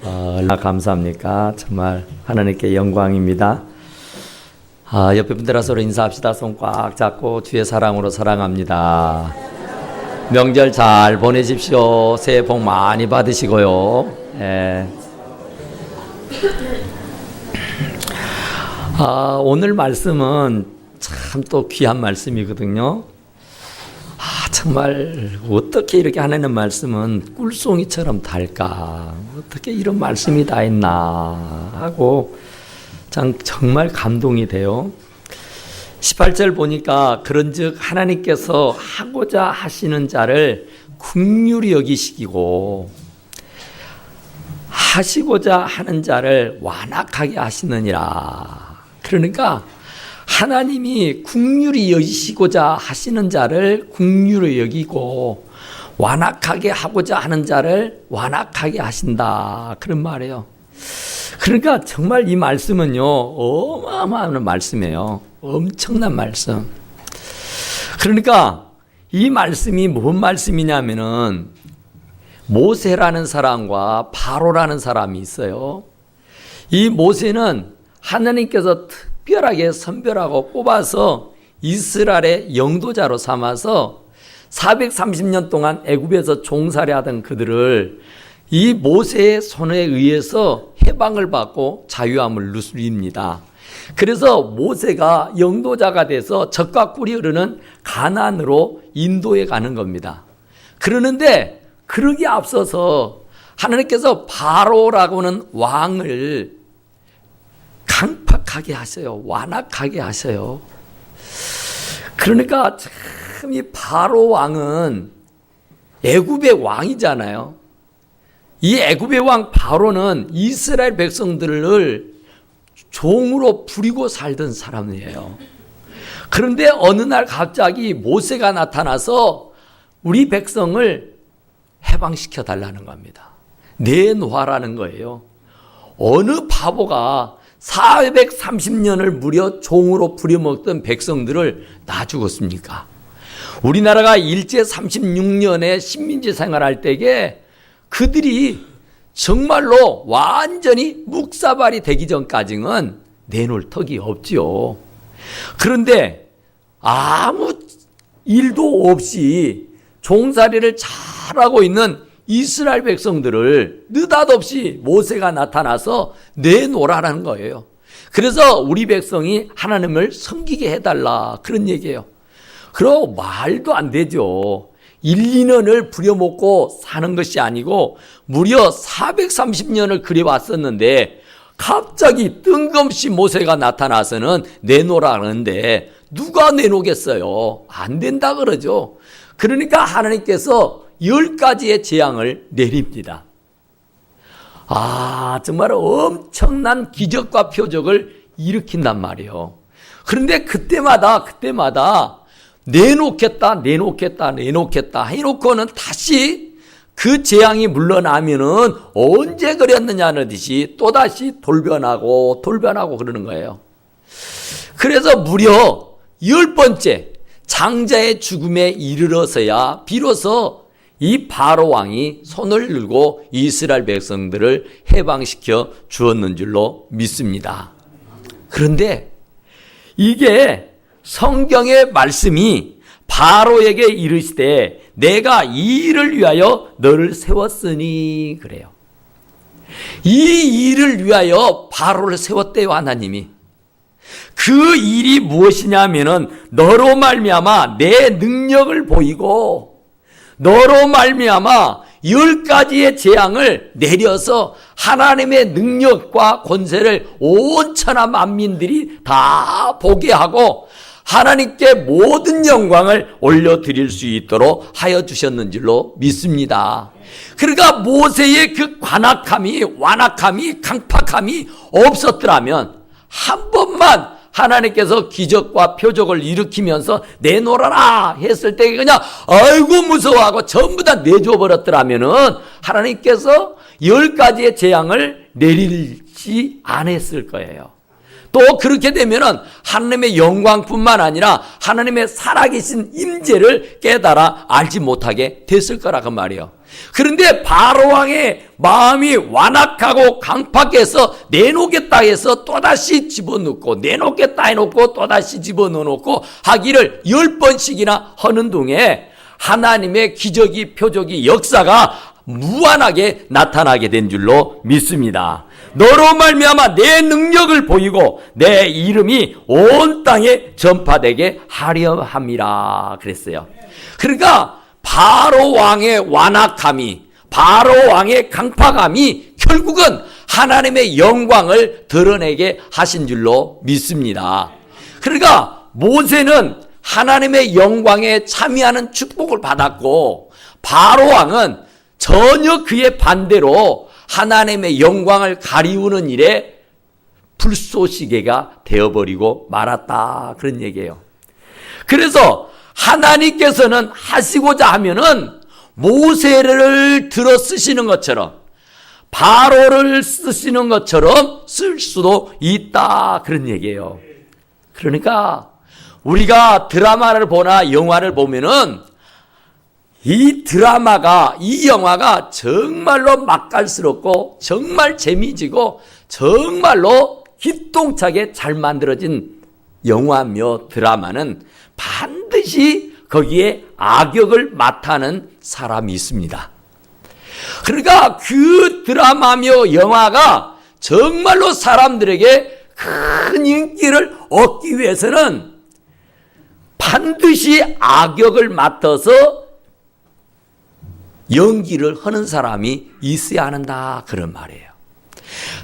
얼마나 감사합니까? 정말 하나님께 영광입니다. 옆에 분들아 서로 인사합시다. 손 꽉 잡고 주의 사랑으로 사랑합니다. 명절 잘 보내십시오. 새해 복 많이 받으시고요. 오늘 말씀은 참 또 귀한 말씀이거든요. 정말 어떻게 이렇게 하나님 말씀은 꿀송이처럼 달까? 어떻게 이런 말씀이 다 있나 하고 정말 감동이 돼요. 18절 보니까 그런즉 하나님께서 하고자 하시는 자를 긍휼히 여기시고 하시고자 하는 자를 완악하게 하시느니라. 그러니까 하나님이 긍휼히 여기시고자 하시는 자를 긍휼히 여기고 완악하게 하고자 하는 자를 완악하게 하신다. 그런 말이에요. 그러니까 정말 이 말씀은요, 어마어마한 말씀이에요. 엄청난 말씀. 그러니까 이 말씀이 뭔 말씀이냐면은 모세라는 사람과 바로라는 사람이 있어요. 이 모세는 하나님께서 특별하게 선별하고 뽑아서 이스라엘의 영도자로 삼아서 430년 동안 애굽에서 종살이하던 그들을 이 모세의 손에 의해서 해방을 받고 자유함을 누립니다. 그래서 모세가 영도자가 돼서 젖과 꿀이 흐르는 가나안으로 인도해 가는 겁니다. 그러는데 그러기에 앞서서 하나님께서 바로라고 하는 왕을 강팍하게 하셔요. 완악하게 하셔요. 그러니까 참 이 바로 왕은 애굽의 왕이잖아요. 이 애굽의 왕 바로는 이스라엘 백성들을 종으로 부리고 살던 사람이에요. 그런데 어느 날 갑자기 모세가 나타나서 우리 백성을 해방시켜 달라는 겁니다. 내놓으라는 거예요. 어느 바보가 430년을 무려 종으로 부려먹던 백성들을 놔 죽었습니까? 우리나라가 일제 36년에 식민지 생활할 때에 그들이 정말로 완전히 묵사발이 되기 전까지는 내놓을 턱이 없지요. 그런데 아무 일도 없이 종살이를 잘하고 있는 이스라엘 백성들을 느닷없이 모세가 나타나서 내놓으라는 거예요. 그래서 우리 백성이 하나님을 섬기게 해달라 그런 얘기예요. 그러고 말도 안 되죠. 1, 2년을 부려먹고 사는 것이 아니고 무려 430년을 그려왔었는데 갑자기 뜬금없이 모세가 나타나서는 내놓으라는데 누가 내놓겠어요? 안 된다 그러죠. 그러니까 하나님께서 10가지의 재앙을 내립니다. 정말 엄청난 기적과 표적을 일으킨단 말이에요. 그런데 그때마다 내놓겠다 해놓고는 다시 그 재앙이 물러나면은 언제 그랬느냐는 듯이 또다시 돌변하고 그러는 거예요. 그래서 무려 10번째 장자의 죽음에 이르러서야 비로소 이 바로 왕이 손을 들고 이스라엘 백성들을 해방시켜 주었는 줄로 믿습니다. 그런데 이게 성경의 말씀이 바로에게 이르시되 내가 이 일을 위하여 너를 세웠으니 그래요. 이 일을 위하여 바로를 세웠대요. 하나님이. 그 일이 무엇이냐면은 너로 말미암아 내 능력을 보이고 너로 말미암아 10가지의 재앙을 내려서 하나님의 능력과 권세를 온 천하 만민들이 다 보게 하고 하나님께 모든 영광을 올려드릴 수 있도록 하여 주셨는 줄로 믿습니다. 그러니까 모세의 그 완악함이 강팍함이 없었더라면 한 번만 하나님께서 기적과 표적을 일으키면서 내놓으라 했을 때 그냥 아이고 무서워하고 전부 다 내줘 버렸더라면은 하나님께서 10가지의 재앙을 내리지 않았을 거예요. 또 그렇게 되면은 하나님의 영광뿐만 아니라 하나님의 살아계신 임재를 깨달아 알지 못하게 됐을 거라고 말이에요. 그런데 바로 왕의 마음이 완악하고 강팍해서 내놓겠다 해서 또다시 집어넣고 내놓겠다 해놓고 또다시 집어넣고 하기를 10번씩이나 하는 동에 하나님의 기적이 표적이 역사가 무한하게 나타나게 된 줄로 믿습니다. 너로 말미암아 내 능력을 보이고 내 이름이 온 땅에 전파되게 하려 함이라 그랬어요. 그러니까 바로 왕의 완악함이, 바로 왕의 강팍함이 결국은 하나님의 영광을 드러내게 하신 줄로 믿습니다. 그러니까 모세는 하나님의 영광에 참여하는 축복을 받았고 바로 왕은 전혀 그의 반대로 하나님의 영광을 가리우는 일에 불쏘시개가 되어버리고 말았다, 그런 얘기예요. 그래서 하나님께서는 하시고자 하면은 모세를 들어 쓰시는 것처럼 바로를 쓰시는 것처럼 쓸 수도 있다, 그런 얘기예요. 그러니까 우리가 드라마를 보나 영화를 보면은 이 드라마가, 이 영화가 정말로 맛깔스럽고 정말 재미지고 정말로 기똥차게 잘 만들어진 영화며 드라마는 반드시 거기에 악역을 맡아는 사람이 있습니다. 그러니까 그 드라마며 영화가 정말로 사람들에게 큰 인기를 얻기 위해서는 반드시 악역을 맡아서 연기를 하는 사람이 있어야 한다, 그런 말이에요.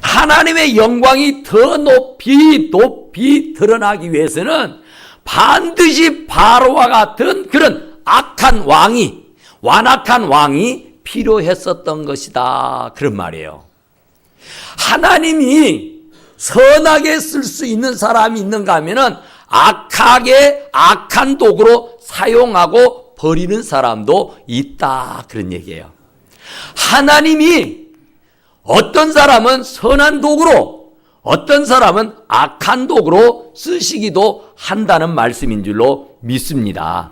하나님의 영광이 더 높이 드러나기 위해서는 반드시 바로와 같은 그런 악한 왕이, 완악한 왕이 필요했었던 것이다, 그런 말이에요. 하나님이 선하게 쓸 수 있는 사람이 있는가 하면은 악한 도구로 사용하고 버리는 사람도 있다, 그런 얘기예요. 하나님이 어떤 사람은 선한 도구로, 어떤 사람은 악한 도구로 쓰시기도 한다는 말씀인 줄로 믿습니다.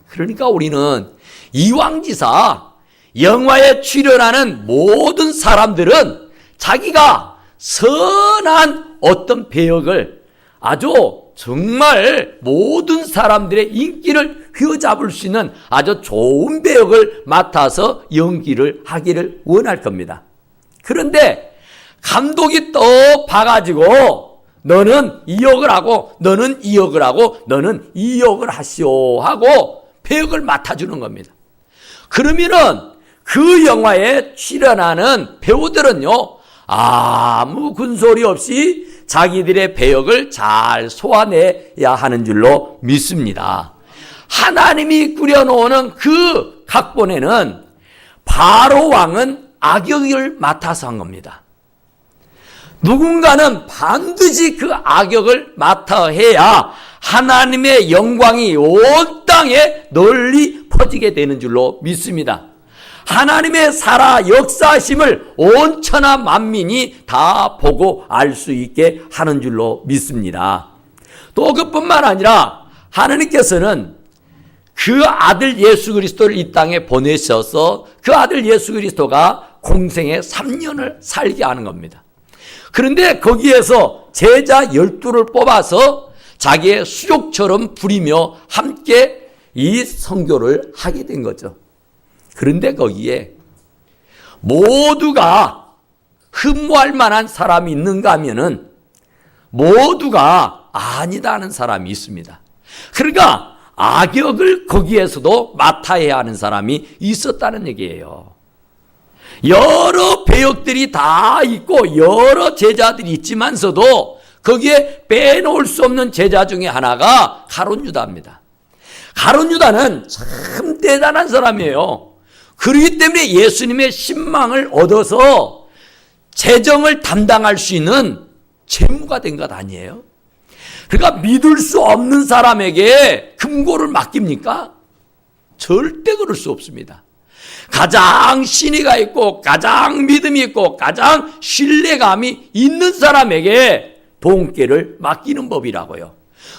그러니까 우리는 이왕지사 영화에 출연하는 모든 사람들은 자기가 선한 어떤 배역을 아주 정말 모든 사람들의 인기를 휘어잡을 수 있는 아주 좋은 배역을 맡아서 연기를 하기를 원할 겁니다. 그런데 감독이 또 봐가지고 너는 이 역을 하고 너는 이 역을 하고 너는 이 역을 하시오 하고 배역을 맡아주는 겁니다. 그러면은 그 영화에 출연하는 배우들은요, 아무 군소리 없이 자기들의 배역을 잘 소화내야 하는 줄로 믿습니다. 하나님이 꾸려놓은 그 각본에는 바로 왕은 악역을 맡아서 한 겁니다. 누군가는 반드시 그 악역을 맡아 해야 하나님의 영광이 온 땅에 널리 퍼지게 되는 줄로 믿습니다. 하나님의 살아 역사하심을 온 천하 만민이 다 보고 알 수 있게 하는 줄로 믿습니다. 또 그뿐만 아니라 하나님께서는 그 아들 예수 그리스도를 이 땅에 보내셔서 그 아들 예수 그리스도가 공생에 3년을 살게 하는 겁니다. 그런데 거기에서 제자 12를 뽑아서 자기의 수족처럼 부리며 함께 이 선교를 하게 된 거죠. 그런데 거기에 모두가 흠모할 만한 사람이 있는가 하면은 모두가 아니다 하는 사람이 있습니다. 그러니까 악역을 거기에서도 맡아야 하는 사람이 있었다는 얘기예요. 여러 배역들이 다 있고 여러 제자들이 있지만서도 거기에 빼놓을 수 없는 제자 중에 하나가 가룟 유다입니다. 가룟 유다는 참 대단한 사람이에요. 그렇기 때문에 예수님의 신망을 얻어서 재정을 담당할 수 있는 재무가 된 것 아니에요? 그러니까 믿을 수 없는 사람에게 금고를 맡깁니까? 절대 그럴 수 없습니다. 가장 신의가 있고 가장 믿음이 있고 가장 신뢰감이 있는 사람에게 돈깨를 맡기는 법이라고요.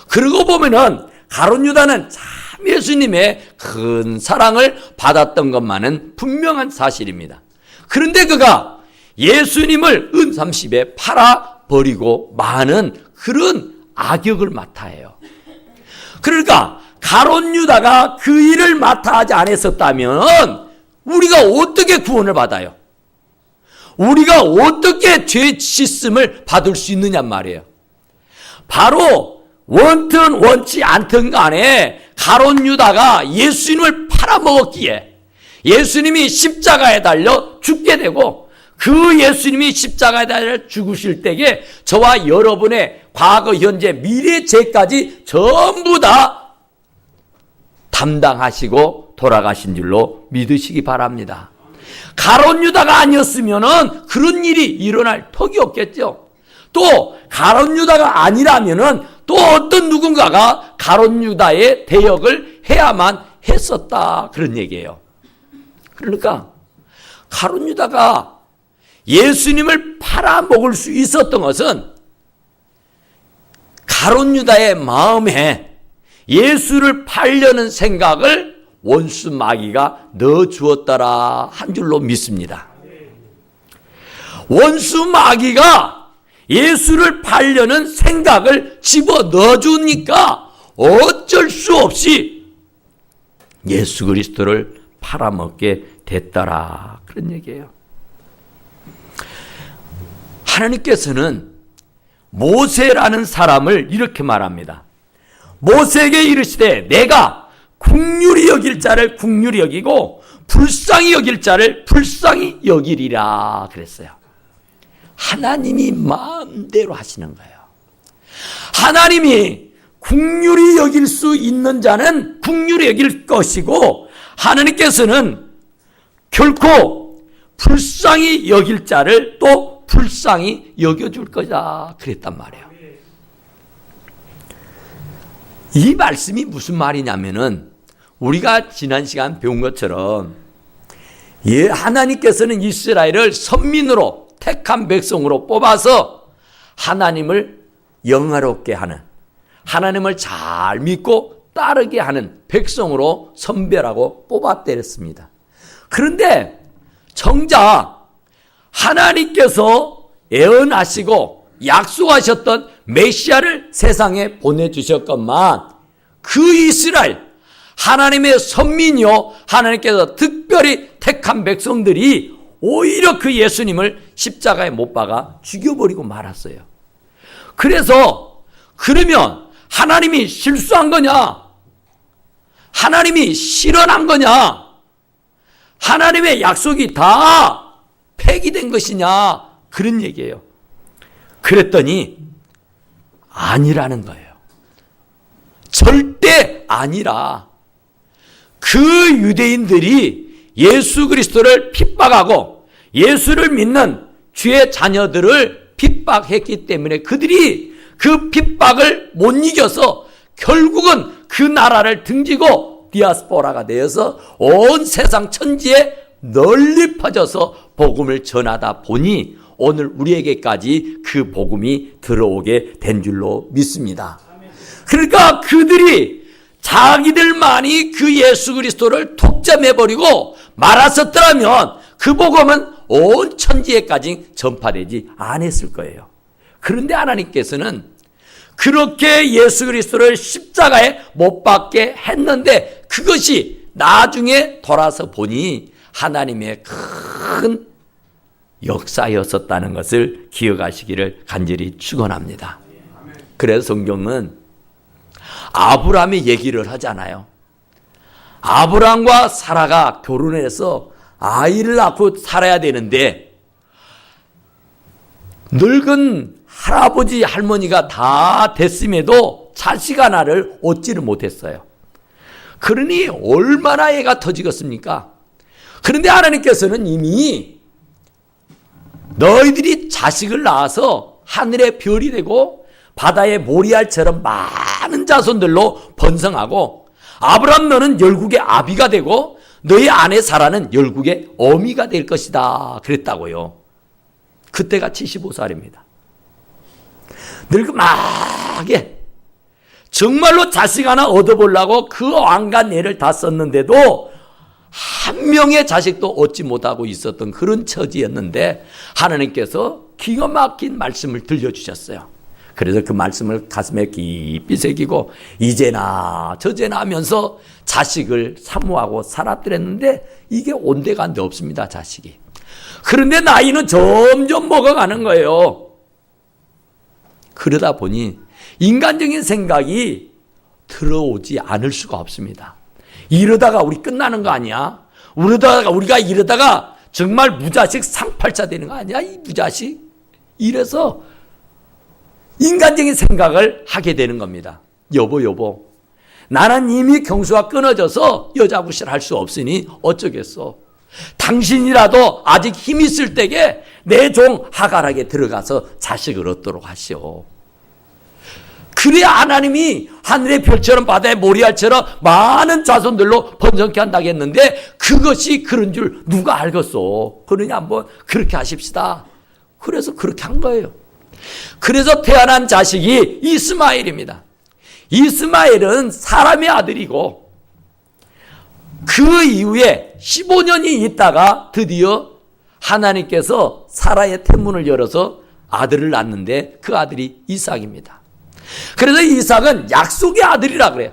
그러고 보면은 가룟 유다는 참 예수님의 큰 사랑을 받았던 것만은 분명한 사실입니다. 그런데 그가 예수님을 은30에 팔아버리고 마는 그런 악역을 맡아 해요. 그러니까 가룟 유다가 그 일을 맡아 하지 않았었다면 우리가 어떻게 구원을 받아요? 우리가 어떻게 죄 씻음을 받을 수 있느냐 말이에요. 바로 원든 원치 않든 간에 가룟 유다가 예수님을 팔아먹었기에 예수님이 십자가에 달려 죽게 되고 그 예수님이 십자가에 달려 죽으실 때에 저와 여러분의 과거, 현재, 미래 죄까지 전부 다 담당하시고 돌아가신 줄로 믿으시기 바랍니다. 가룟 유다가 아니었으면은 그런 일이 일어날 턱이 없겠죠. 또 가룟 유다가 아니라면은 또 어떤 누군가가 가룟 유다의 대역을 해야만 했었다 그런 얘기예요. 그러니까 가룟 유다가 예수님을 팔아먹을 수 있었던 것은 가룟 유다의 마음에 예수를 팔려는 생각을 원수 마귀가 넣어주었더라 한 줄로 믿습니다. 원수 마귀가 예수를 팔려는 생각을 집어넣어주니까 어쩔 수 없이 예수 그리스도를 팔아먹게 됐더라 그런 얘기예요. 하나님께서는 모세라는 사람을 이렇게 말합니다. 모세에게 이르시되 내가 긍휼히 여길 자를 긍휼히 여기고 불쌍히 여길 자를 불쌍히 여기리라 그랬어요. 하나님이 마음대로 하시는 거예요. 하나님이 긍휼히 여길 수 있는 자는 긍휼히 여길 것이고 하나님께서는 결코 불쌍히 여길 자를 또 불쌍히 여겨줄 거다 그랬단 말이에요. 이 말씀이 무슨 말이냐면은 우리가 지난 시간 배운 것처럼 하나님께서는 이스라엘을 선민으로 택한 백성으로 뽑아서 하나님을 영화롭게 하는 하나님을 잘 믿고 따르게 하는 백성으로 선별하고 뽑아때렸습니다. 그런데 정작 하나님께서 예언하시고 약속하셨던 메시아를 세상에 보내주셨건만 그 이스라엘 하나님의 선민이요 하나님께서 특별히 택한 백성들이 오히려 그 예수님을 십자가에 못 박아 죽여버리고 말았어요. 그래서 그러면 하나님이 실수한 거냐? 하나님이 실언한 거냐? 하나님의 약속이 다 폐기된 것이냐? 그런 얘기예요. 그랬더니 아니라는 거예요. 절대 아니라 그 유대인들이 예수 그리스도를 핍박하고 예수를 믿는 주의 자녀들을 핍박했기 때문에 그들이 그 핍박을 못 이겨서 결국은 그 나라를 등지고 디아스포라가 되어서 온 세상 천지에 널리 퍼져서 복음을 전하다 보니 오늘 우리에게까지 그 복음이 들어오게 된 줄로 믿습니다. 그러니까 그들이 자기들만이 그 예수 그리스도를 독점해버리고 말았었더라면 그 복음은 온 천지에까지 전파되지 않았을 거예요. 그런데 하나님께서는 그렇게 예수 그리스도를 십자가에 못 박게 했는데 그것이 나중에 돌아서 보니 하나님의 큰 역사였었다는 것을 기억하시기를 간절히 축원합니다. 그래서 성경은 아브라함의 얘기를 하잖아요. 아브라함과 사라가 결혼해서 아이를 낳고 살아야 되는데 늙은 할아버지 할머니가 다 됐음에도 자식 하나를 얻지를 못했어요. 그러니 얼마나 애가 터지겠습니까? 그런데 하나님께서는 이미 너희들이 자식을 낳아서 하늘의 별이 되고 바다의 모리알처럼 많은 자손들로 번성하고 아브라함 너는 열국의 아비가 되고 너희 아내 사라는 열국의 어미가 될 것이다 그랬다고요. 그때가 75살입니다. 늙음하게 정말로 자식 하나 얻어보려고 그 왕관 애를 다 썼는데도 한 명의 자식도 얻지 못하고 있었던 그런 처지였는데 하나님께서 기가 막힌 말씀을 들려주셨어요. 그래서 그 말씀을 가슴에 깊이 새기고 이제나 저제나 하면서 자식을 사모하고 살았더랬는데 이게 온데간데 없습니다, 자식이. 그런데 나이는 점점 먹어가는 거예요. 그러다 보니 인간적인 생각이 들어오지 않을 수가 없습니다. 이러다가 우리 끝나는 거 아니야? 우리가 이러다가 정말 무자식 상팔자 되는 거 아니야? 이 무자식? 이래서 인간적인 생각을 하게 되는 겁니다. 여보, 나는 이미 경수가 끊어져서 여자 구실할 수 없으니 어쩌겠어. 당신이라도 아직 힘 있을 때에 내 종 하갈에게 들어가서 자식을 얻도록 하시오. 그래야 하나님이 하늘의 별처럼 바다의 모리알처럼 많은 자손들로 번성케 한다고 했는데 그것이 그런 줄 누가 알겠소. 그러니 한번 그렇게 하십시다. 그래서 그렇게 한 거예요. 그래서 태어난 자식이 이스마엘입니다. 이스마엘은 사람의 아들이고 그 이후에 15년이 있다가 드디어 하나님께서 사라의 태문을 열어서 아들을 낳는데 그 아들이 이삭입니다. 그래서 이삭은 약속의 아들이라 그래요.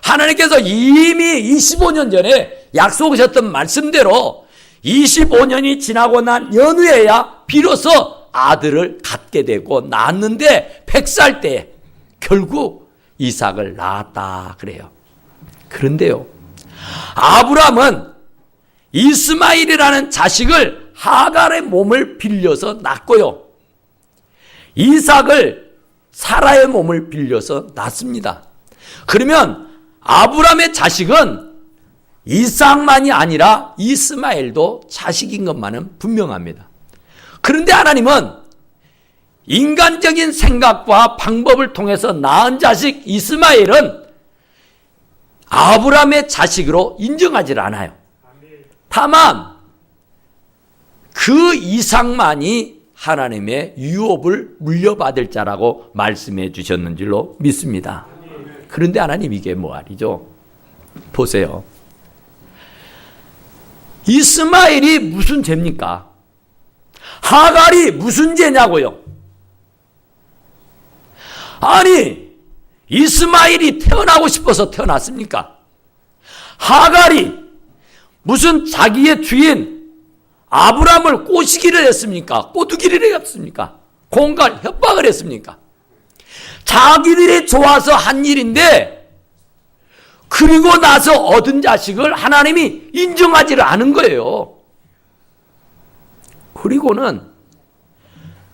하나님께서 이미 25년 전에 약속하셨던 말씀대로 25년이 지나고 난 연후에야 비로소 아들을 갖게 되고 낳았는데 100살 때 결국 이삭을 낳았다 그래요. 그런데요, 아브라함은 이스마엘이라는 자식을 하갈의 몸을 빌려서 낳고요, 이삭을 사라의 몸을 빌려서 낳습니다. 그러면 아브라함의 자식은 이삭만이 아니라 이스마엘도 자식인 것만은 분명합니다. 그런데 하나님은 인간적인 생각과 방법을 통해서 낳은 자식 이스마엘은 아브라함의 자식으로 인정하지 않아요. 다만 그 이삭만이 하나님의 유업을 물려받을 자라고 말씀해 주셨는 줄로 믿습니다. 그런데 하나님 이게 뭐하리죠? 보세요. 이스마엘이 무슨 죄입니까? 하갈이 무슨 죄냐고요? 아니, 이스마엘이 태어나고 싶어서 태어났습니까? 하갈이 무슨 자기의 주인 아브라함을 꼬시기를 했습니까? 꼬두기를 했습니까? 공갈 협박을 했습니까? 자기들이 좋아서 한 일인데 그리고 나서 얻은 자식을 하나님이 인정하지를 않은 거예요. 그리고는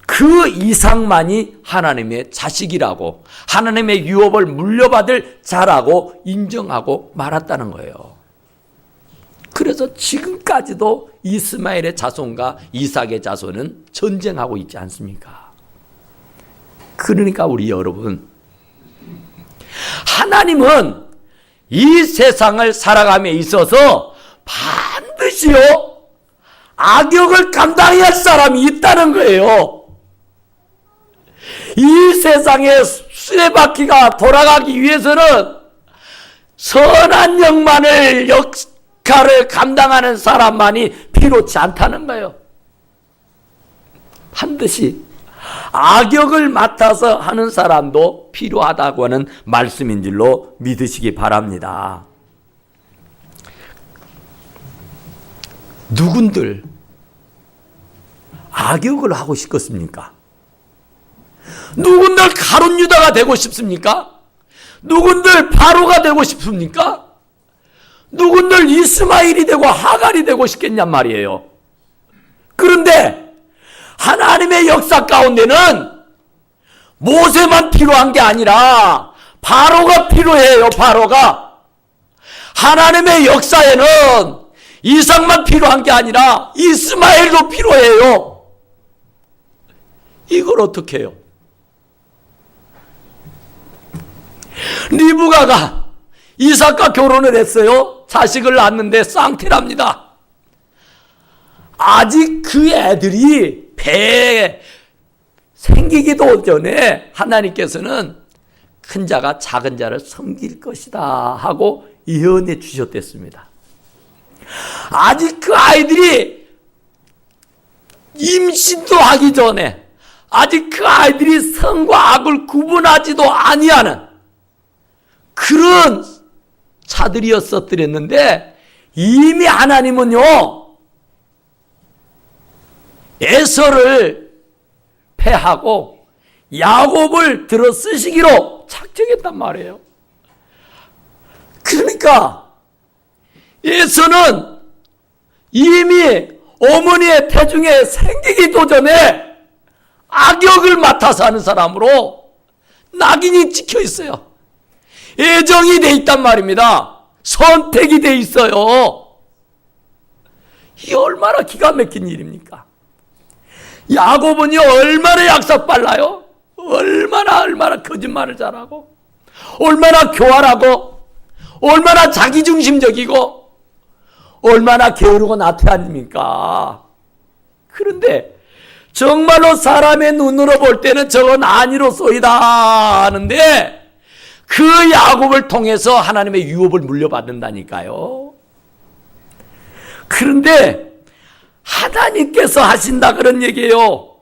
그 이삭만이 하나님의 자식이라고, 하나님의 유업을 물려받을 자라고 인정하고 말았다는 거예요. 그래서 지금까지도 이스마엘의 자손과 이삭의 자손은 전쟁하고 있지 않습니까? 그러니까 우리 여러분, 하나님은 이 세상을 살아감에 있어서 반드시요 악역을 감당해야 할 사람이 있다는 거예요. 이 세상의 수레바퀴가 돌아가기 위해서는 선한 영만을 역할을 감당하는 사람만이 필요치 않다는 거예요. 반드시 악역을 맡아서 하는 사람도 필요하다고 하는 말씀인 줄로 믿으시기 바랍니다. 누군들 악역을 하고 싶겠습니까? 누군들 가룟 유다가 되고 싶습니까? 누군들 바로가 되고 싶습니까? 누군들 이스마엘이 되고 하갈이 되고 싶겠냔 말이에요. 그런데 하나님의 역사 가운데는 모세만 필요한 게 아니라 바로가 필요해요. 바로가. 하나님의 역사에는 이삭만 필요한 게 아니라 이스마엘도 필요해요. 이걸 어떻게 해요? 리브가가 이삭과 결혼을 했어요. 자식을 낳았는데 쌍태랍니다. 아직 그 애들이 배에 생기기도 전에 하나님께서는 큰 자가 작은 자를 섬길 것이다 하고 예언해 주셨댔습니다. 아직 그 아이들이 임신도 하기 전에, 아직 그 아이들이 선과 악을 구분하지도 아니하는 그런 자들이었었더랬는데, 이미 하나님은요 에서를 패하고 야곱을 들어 쓰시기로 작정했단 말이에요. 그러니까 에서는 이미 어머니의 태중에 생기기도 전에 악역을 맡아서 하는 사람으로 낙인이 찍혀 있어요. 애정이 돼 있단 말입니다. 선택이 돼 있어요. 이게 얼마나 기가 막힌 일입니까? 야곱은요 얼마나 약삭 빨라요? 얼마나 거짓말을 잘하고, 얼마나 교활하고, 얼마나 자기중심적이고, 얼마나 게으르고 나태합니까? 그런데 정말로 사람의 눈으로 볼 때는 저건 아니로소이다 하는데, 그 야곱을 통해서 하나님의 유업을 물려받는다니까요. 그런데 하나님께서 하신다 그런 얘기예요.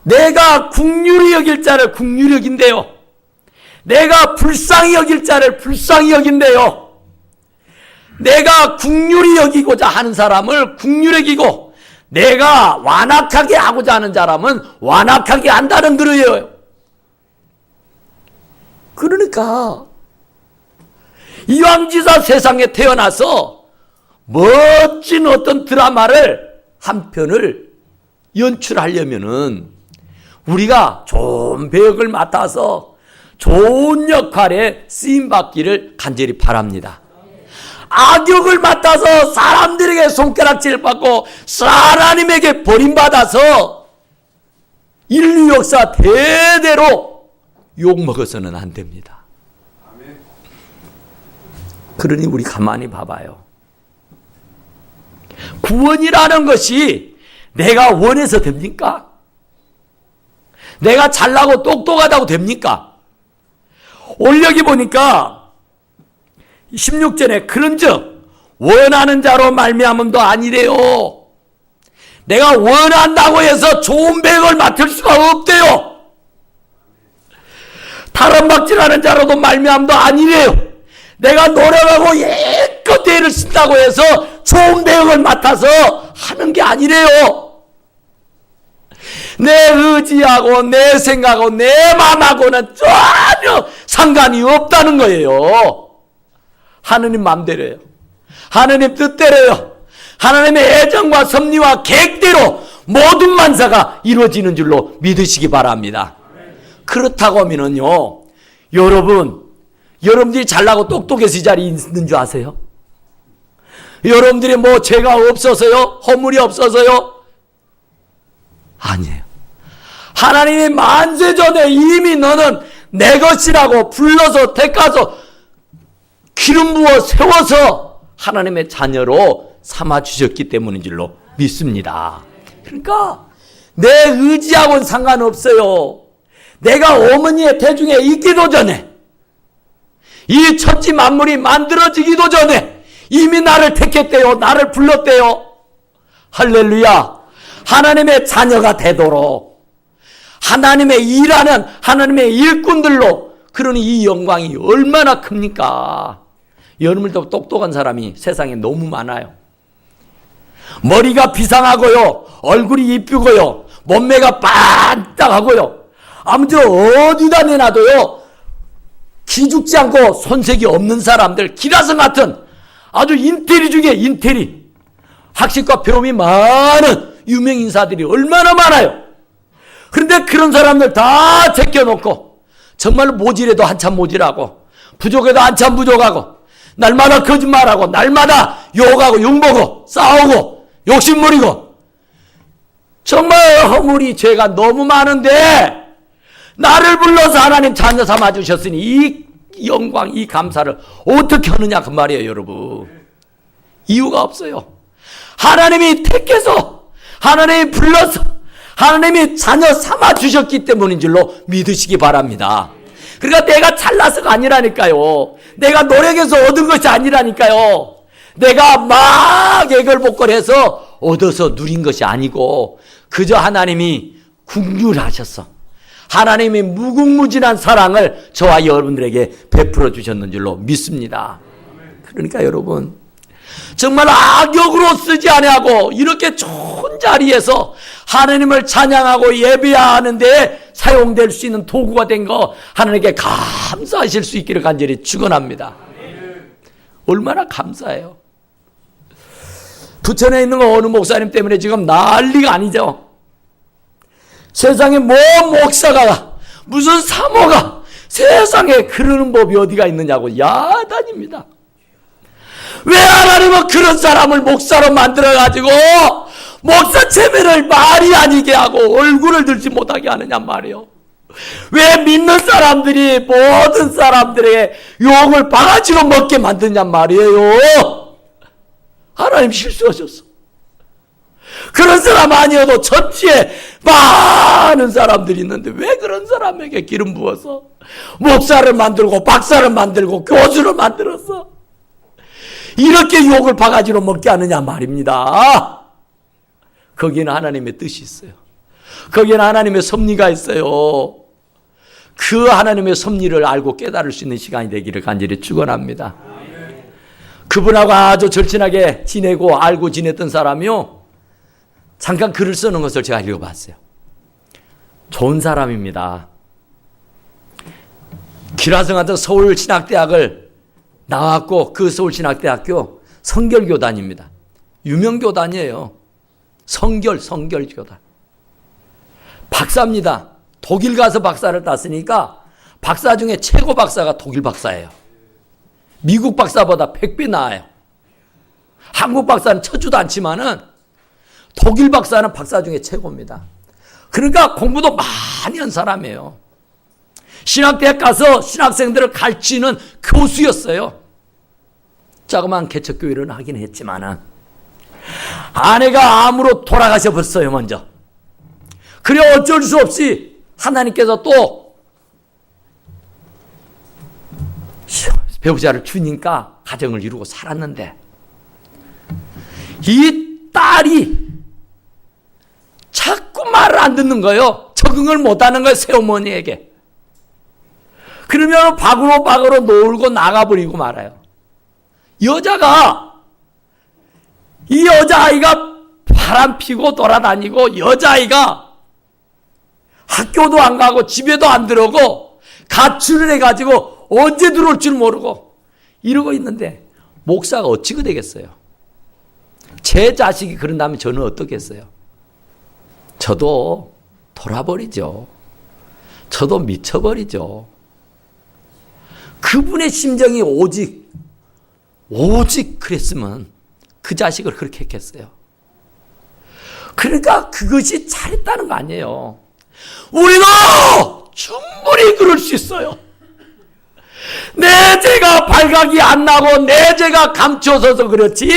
내가 긍휼히 여길 자를 긍휼히 여긴대요. 내가 불쌍히 여길 자를 불쌍히 여긴대요. 내가 긍휼히 여기고자 하는 사람을 긍휼히 여기고, 내가 완악하게 하고자 하는 사람은 완악하게 한다는 거예요. 그러니까 이왕지사 세상에 태어나서 멋진 어떤 드라마를 한 편을 연출하려면은 우리가 좋은 배역을 맡아서 좋은 역할에 쓰임받기를 간절히 바랍니다. 악역을 맡아서 사람들에게 손가락질 받고 하나님에게 버림받아서 인류 역사 대대로 욕먹어서는 안 됩니다. 그러니 우리 가만히 봐봐요. 구원이라는 것이 내가 원해서 됩니까? 내가 잘나고 똑똑하다고 됩니까? 오늘 여기 보니까 16절에 그런즉 원하는 자로 말미암음도 아니래요. 내가 원한다고 해서 좋은 배역을 맡을 수가 없대요. 타람박질하는 자로도 말미암음도 아니래요. 내가 노력하고 예껏 애를 쓴다고 해서 좋은 배역을 맡아서 하는 게 아니래요. 내 의지하고 내 생각하고 내 마음하고는 전혀 상관이 없다는 거예요. 하느님 마음대로예요. 하느님 뜻대로요. 하나님의 애정과 섭리와 계획대로 모든 만사가 이루어지는 줄로 믿으시기 바랍니다. 그렇다고 하면은요, 여러분들이 잘나고 똑똑해서 이 자리에 있는 줄 아세요? 여러분들이 뭐 죄가 없어서요? 허물이 없어서요? 아니에요. 하나님이 만세전에 이미 너는 내 것이라고 불러서 택가서 기름 부어 세워서 하나님의 자녀로 삼아주셨기 때문인 줄로 믿습니다. 그러니까 내 의지하고는 상관없어요. 내가 어머니의 태중에 있기도 전에, 이 천지 만물이 만들어지기도 전에 이미 나를 택했대요. 나를 불렀대요. 할렐루야. 하나님의 자녀가 되도록 하나님의 일하는 하나님의 일꾼들로, 그러니 이 영광이 얼마나 큽니까? 여러분들도 똑똑한 사람이 세상에 너무 많아요. 머리가 비상하고요, 얼굴이 이쁘고요, 몸매가 반짝하고요, 아무튼 어디다 내놔도요 기죽지 않고 손색이 없는 사람들, 기라성 같은 아주 인테리 중에 인테리, 학식과 배움이 많은 유명 인사들이 얼마나 많아요. 그런데 그런 사람들 다 제껴놓고 정말 모질해도 한참 모질하고 부족해도 한참 부족하고 날마다 거짓말하고 날마다 욕하고 욕먹고 싸우고 욕심부리고 정말 허물이 죄가 너무 많은데 나를 불러서 하나님 자녀 삼아주셨으니 이 영광, 이 감사를 어떻게 하느냐 그 말이에요. 여러분, 이유가 없어요. 하나님이 택해서, 하나님이 불러서, 하나님이 자녀 삼아 주셨기 때문인 줄로 믿으시기 바랍니다. 그러니까 내가 잘나서가 아니라니까요. 내가 노력해서 얻은 것이 아니라니까요. 내가 막 애걸복걸해서 얻어서 누린 것이 아니고 그저 하나님이 긍휼하셔서 하나님이 무궁무진한 사랑을 저와 여러분들에게 베풀어 주셨는 줄로 믿습니다. 그러니까 여러분 정말 악역으로 쓰지 아니하고 이렇게 좋은 자리에서 하나님을 찬양하고 예배하는 데 사용될 수 있는 도구가 된 거 하나님께 감사하실 수 있기를 간절히 축원합니다. 얼마나 감사해요. 부천에 있는 어느 목사님 때문에 지금 난리가 아니죠. 세상에 뭔 목사가 무슨 사모가 세상에 그러는 법이 어디가 있느냐고 야단입니다. 왜 하나님은 그런 사람을 목사로 만들어가지고 목사 체면을 말이 아니게 하고 얼굴을 들지 못하게 하느냐 말이에요. 왜 믿는 사람들이 모든 사람들에게 욕을 바가지로 먹게 만드냐 말이에요. 하나님 실수하셨어. 그런 사람 아니어도 천지에 많은 사람들이 있는데 왜 그런 사람에게 기름 부어서 목사를 만들고 박사를 만들고 교수를 만들었어? 이렇게 욕을 바가지로 먹게 하느냐 말입니다. 거기에는 하나님의 뜻이 있어요. 거기에는 하나님의 섭리가 있어요. 그 하나님의 섭리를 알고 깨달을 수 있는 시간이 되기를 간절히 축원합니다. 그분하고 아주 절친하게 지내고 알고 지냈던 사람이요. 잠깐 글을 쓰는 것을 제가 읽어봤어요. 좋은 사람입니다. 기라성한테 서울신학대학을 나왔고 그 서울신학대학교 성결교단입니다. 유명교단이에요. 성결교단. 박사입니다. 독일 가서 박사를 땄으니까 박사 중에 최고 박사가 독일 박사예요. 미국 박사보다 100배 나아요. 한국 박사는 쳐주도 않지만은 독일 박사는 박사 중에 최고입니다. 그러니까 공부도 많이 한 사람이에요. 신학대학 가서 신학생들을 가르치는 교수였어요. 자그마한 개척교회를 하긴 했지만은 아내가 암으로 돌아가셔버렸어요. 먼저. 그래 어쩔 수 없이 하나님께서 또 배우자를 주니까 가정을 이루고 살았는데 이 딸이 자꾸 말을 안 듣는 거예요. 적응을 못하는 거예요. 새어머니에게. 그러면 밖으로 놀고 나가버리고 말아요. 이 여자아이가 바람 피고 돌아다니고 여자아이가 학교도 안 가고 집에도 안 들어오고 가출을 해가지고 언제 들어올 줄 모르고 이러고 있는데 목사가 어찌가 되겠어요? 제 자식이 그런다면 저는 어떻겠어요? 저도 돌아버리죠. 저도 미쳐버리죠. 그분의 심정이 오직 그랬으면 그 자식을 그렇게 했겠어요. 그러니까 그것이 잘했다는 거 아니에요. 우리도 충분히 그럴 수 있어요. 내 죄가 발각이 안 나고 내 죄가 감춰져서 그렇지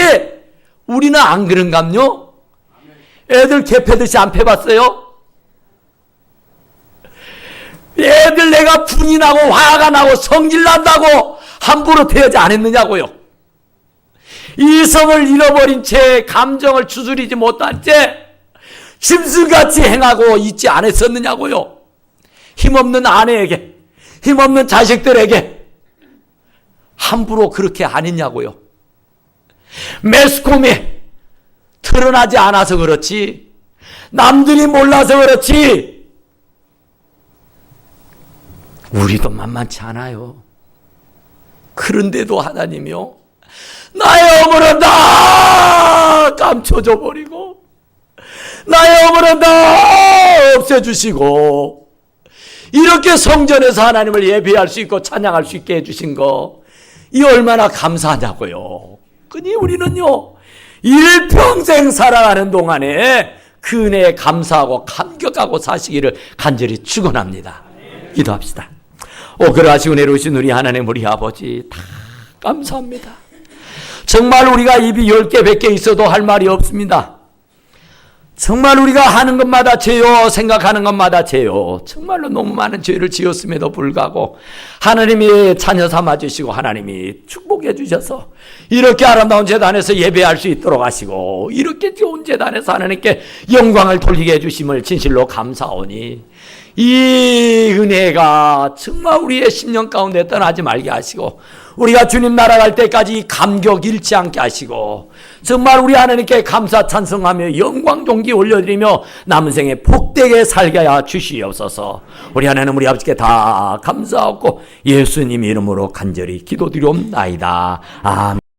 우리는 안 그런감요? 애들 개 패듯이 안 패봤어요? 애들 내가 분이 나고 화가 나고 성질 난다고 함부로 대하지 않았느냐고요. 이성을 잃어버린 채 감정을 추스리지 못한 채 짐승같이 행하고 있지 않았었느냐고요. 힘없는 아내에게 힘없는 자식들에게 함부로 그렇게 안 했냐고요. 매스컴에 드러나지 않아서 그렇지 남들이 몰라서 그렇지 우리도 만만치 않아요. 그런데도 하나님이요 나의 어머는 다 감춰져 버리고 나의 어머는 다 없애주시고 이렇게 성전에서 하나님을 예배할 수 있고 찬양할 수 있게 해주신 거 이 얼마나 감사하냐고요. 그니 우리는요 일평생 살아가는 동안에 그 은혜에 감사하고 감격하고 사시기를 간절히 축원합니다. 기도합시다. 그러하시 은혜로우신 우리 하나님 우리 아버지 다 감사합니다. 정말 우리가 입이 10개 100개 있어도 할 말이 없습니다. 정말 우리가 하는 것마다 죄요, 생각하는 것마다 죄요. 정말로 너무 많은 죄를 지었음에도 불구하고 하나님이 자녀 삼아주시고 하나님이 축복해 주셔서 이렇게 아름다운 제단에서 예배할 수 있도록 하시고 이렇게 좋은 제단에서 하나님께 영광을 돌리게 해주심을 진실로 감사하오니 이 은혜가 정말 우리의 심령 가운데 떠나지 말게 하시고 우리가 주님 날아갈 때까지 감격 잃지 않게 하시고 정말 우리 하나님께 감사 찬송하며 영광 존귀 올려드리며 남은 생에 복되게 살게 하여 주시옵소서. 우리 하나님 우리 아버지께 다 감사하고 예수님 이름으로 간절히 기도드리옵나이다. 아멘.